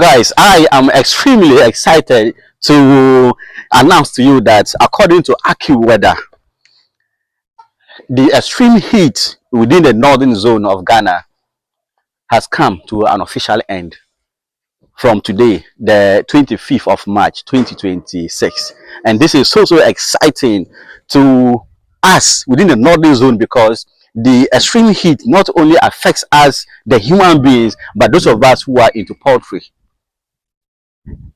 Guys, I am extremely excited to announce to you that according to AccuWeather, the extreme heat within the northern zone of Ghana has come to an official end from today, the 25th of March 2026. And this is so exciting to us within the northern zone because the extreme heat not only affects us, the human beings, but those of us who are into poultry.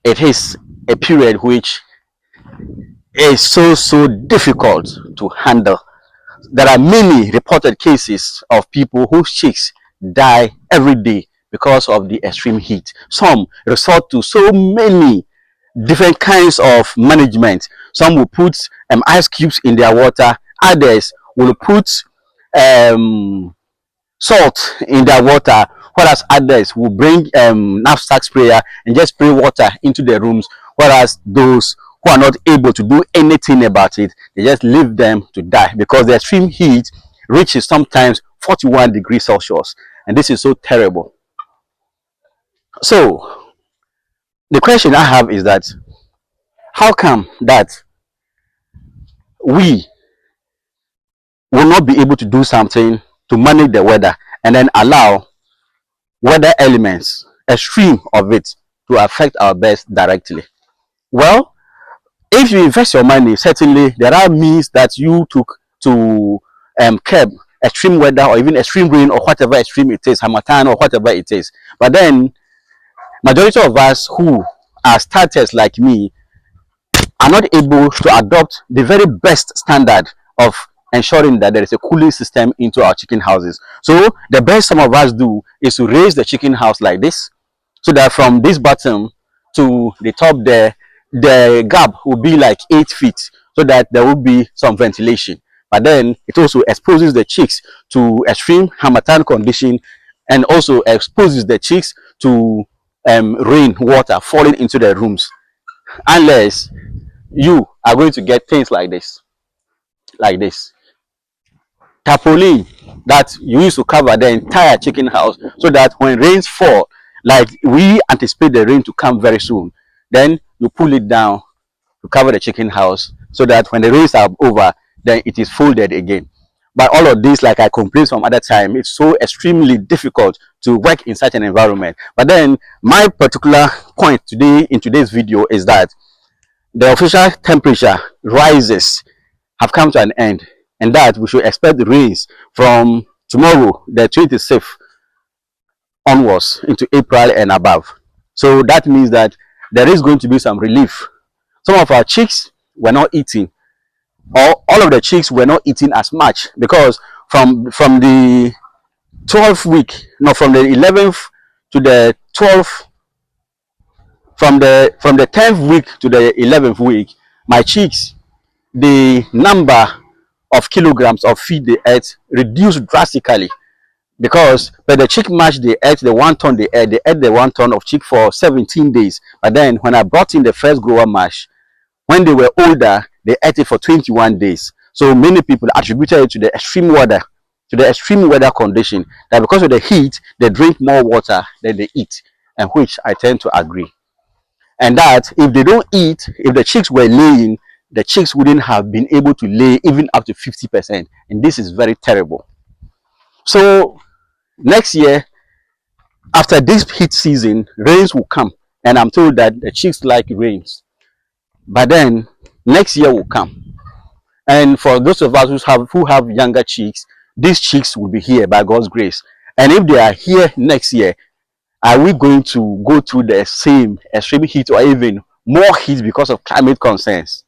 It is a period which is so difficult to handle. There are many reported cases of people whose chicks die every day because of the extreme heat. Some resort to so many different kinds of management. Some will put ice cubes in their water. Others will put um, salt in their water, whereas others will bring knapsack sprayer and just spray water into the rooms, whereas those who are not able to do anything about it, they just leave them to die because the extreme heat reaches sometimes 41 degrees Celsius, and this is so terrible. So the question I have is that how come that we will not be able to do something to manage the weather and then allow weather elements, extreme of it, to affect our birds directly? Well, if you invest your money, certainly there are means that you took to curb extreme weather or even extreme rain or whatever extreme it is, harmattan or whatever it is. But then, majority of us who are starters like me are not able to adopt the very best standard of ensuring that there is a cooling system into our chicken houses. So the best some of us do is to raise the chicken house like this, so that from this bottom to the top there, the gap will be like 8 feet, so that there will be some ventilation. But then it also exposes the chicks to extreme harmattan condition, and also exposes the chicks to rain water falling into the rooms, unless you are going to get things like this tarpaulin that you use to cover the entire chicken house, so that when rains fall, like we anticipate the rain to come very soon, then you pull it down to cover the chicken house, so that when the rains are over, then it is folded again. But all of this, like I complained some other time, it's so extremely difficult to work in such an environment. But then my particular point today in today's video is that the official temperature rises have come to an end, and that we should expect the rains from tomorrow, the 26th, onwards into April and above. So that means that there is going to be some relief. Some of our chicks were not eating, or all of the chicks were not eating as much, because from the 12th week, no, from the 11th to the 12th, from the 10th week to the 11th week, my chicks, the number of kilograms of feed they ate reduced drastically, because by the chick match they ate the 1 ton they ate the 1 ton of chick for 17 days. But then when I brought in the first grower mash, when they were older, they ate it for 21 days. So many people attributed it to the extreme weather condition, that because of the heat they drink more water than they eat, and which I tend to agree. And that if they don't eat, if the chicks were laying, the chicks wouldn't have been able to lay even up to 50%, and this is very terrible. So next year, after this heat season, rains will come, and I'm told that the chicks like rains. But then next year will come, and for those of us who have younger chicks, these chicks will be here by God's grace. And if they are here next year, are we going to go through the same extreme heat or even more heat because of climate concerns?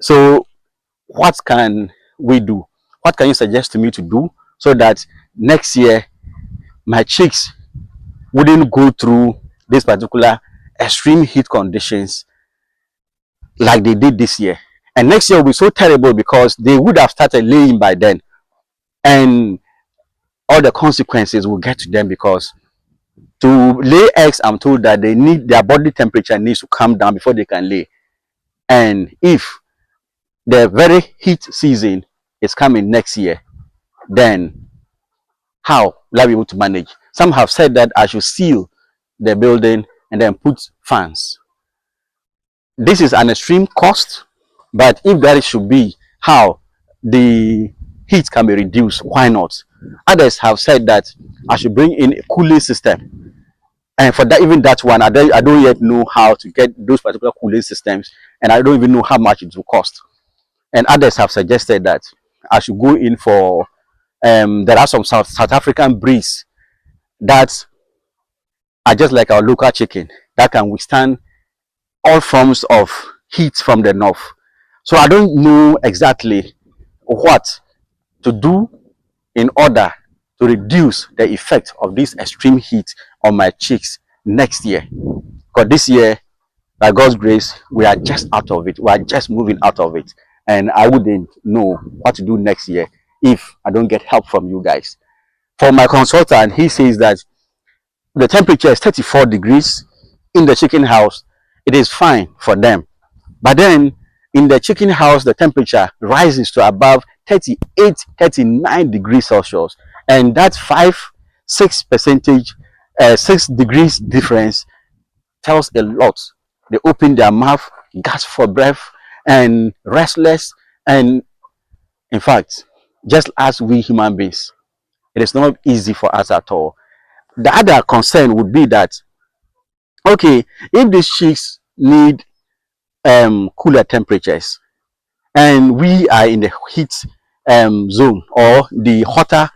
So what can we do? What can you suggest to me to do so that next year my chicks wouldn't go through this particular extreme heat conditions like they did this year? And next year will be so terrible because they would have started laying by then, and all the consequences will get to them, because to lay eggs, I'm told that they need, their body temperature needs to come down before they can lay. And if the very heat season is coming next year, then how will I be able to manage? Some have said that I should seal the building and then put fans. This is an extreme cost, but if that should be how the heat can be reduced, why not? Others have said that I should bring in a cooling system, and for that, even that one, I don't yet know how to get those particular cooling systems, and I don't even know how much it will cost. And others have suggested that I should go in for there are some South African breeds that are just like our local chicken that can withstand all forms of heat from the north. So I don't know exactly what to do in order to reduce the effect of this extreme heat on my chicks next year. Because this year, by God's grace, we are just out of it. We are just moving out of it. And I wouldn't know what to do next year if I don't get help from you guys. For my consultant, he says that the temperature is 34 degrees in the chicken house. It is fine for them. But then in the chicken house, the temperature rises to above 38, 39 degrees Celsius. And that 6 degrees difference tells a lot. They open their mouth, gasp for breath, and restless. And in fact, just as we human beings, it is not easy for us at all. The other concern would be that, okay, if these chicks need cooler temperatures, and we are in the heat zone or the hotter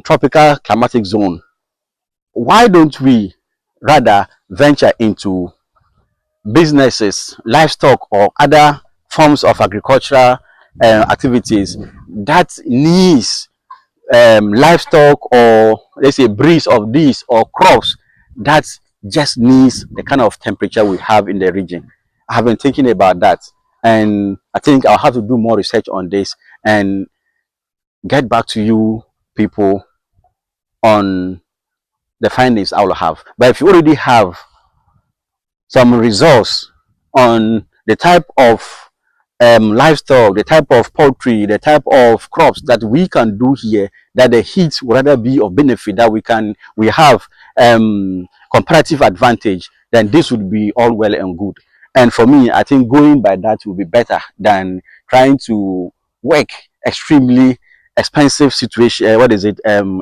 tropical climatic zone, why don't we rather venture into businesses, livestock, or other forms of agricultural activities that needs livestock, or let's say breeds of these or crops that just needs the kind of temperature we have in the region? I have been thinking about that, and I think I'll have to do more research on this and get back to you people on the findings I will have. But if you already have some results on the type of livestock, the type of poultry, the type of crops that we can do here, that the heat will rather be of benefit, that we have comparative advantage, then this would be all well and good. And for me, I think going by that will be better than trying to work extremely expensive situation,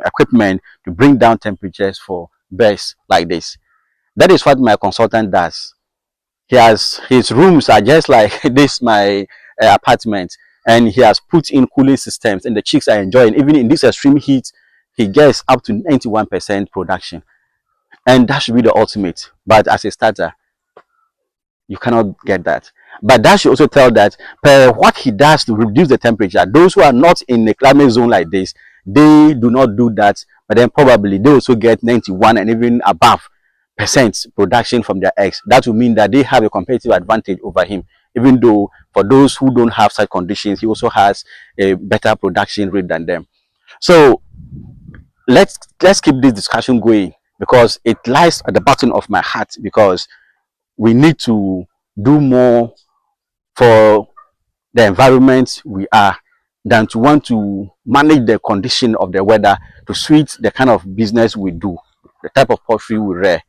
equipment to bring down temperatures for birds like this. That is what my consultant does. He has, his rooms are just like this my apartment, and he has put in cooling systems, and the chicks are enjoying. Even in this extreme heat, he gets up to 91% production, and that should be the ultimate. But as a starter, you cannot get that. But that should also tell that per what he does to reduce the temperature, those who are not in a climate zone like this, they do not do that, but then probably they also get 91 and even above percent production from their eggs. That will mean that they have a competitive advantage over him, even though for those who don't have such conditions, he also has a better production rate than them. So let's keep this discussion going, because it lies at the bottom of my heart, because we need to do more for the environment we are than to want to manage the condition of the weather to suit the kind of business we do, the type of poultry we rear.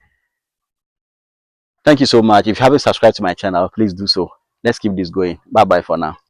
Thank you so much. If you haven't subscribed to my channel, please do so. Let's keep this going. Bye bye for now.